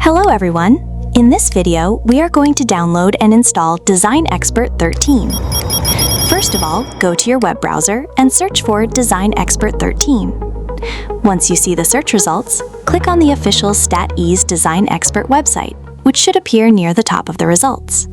Hello everyone! In this video, we are going to download and install Design Expert 13. First of all, go to your web browser and search for Design Expert 13. Once you see the search results, click on the official StatEase Design Expert website, which should appear near the top of the results.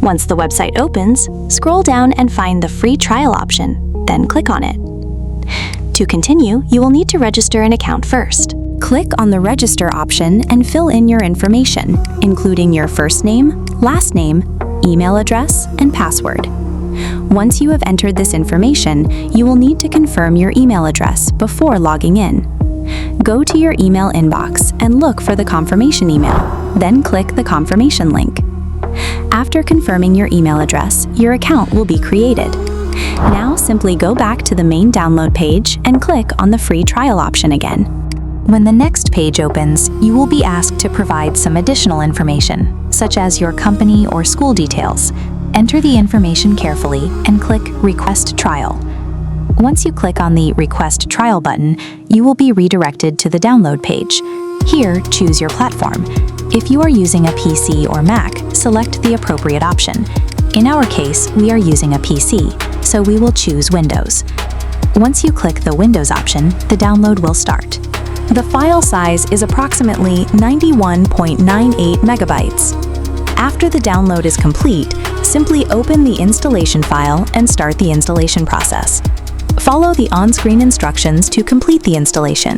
Once the website opens, scroll down and find the free trial option, then click on it. To continue, you will need to register an account first. Click on the Register option and fill in your information, including your first name, last name, email address, and password. Once you have entered this information, you will need to confirm your email address before logging in. Go to your email inbox and look for the confirmation email, then click the confirmation link. After confirming your email address, your account will be created. Now simply go back to the main download page and click on the free trial option again. When the next page opens, you will be asked to provide some additional information, such as your company or school details. Enter the information carefully and click Request Trial. Once you click on the Request Trial button, you will be redirected to the download page. Here, choose your platform. If you are using a PC or Mac, select the appropriate option. In our case, we are using a PC, so we will choose Windows. Once you click the Windows option, the download will start. The file size is approximately 91.98 megabytes. After the download is complete, simply open the installation file and start the installation process. Follow the on-screen instructions to complete the installation.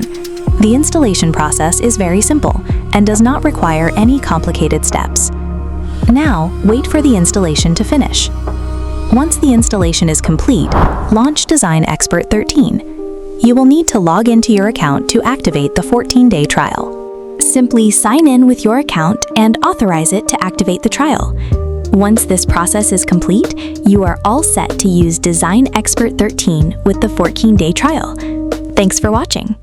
The installation process is very simple and does not require any complicated steps. Now, wait for the installation to finish. Once the installation is complete, launch Design Expert 13. You will need to log into your account to activate the 14-day trial. Simply sign in with your account and authorize it to activate the trial. Once this process is complete, you are all set to use Design Expert 13 with the 14-day trial. Thanks for watching.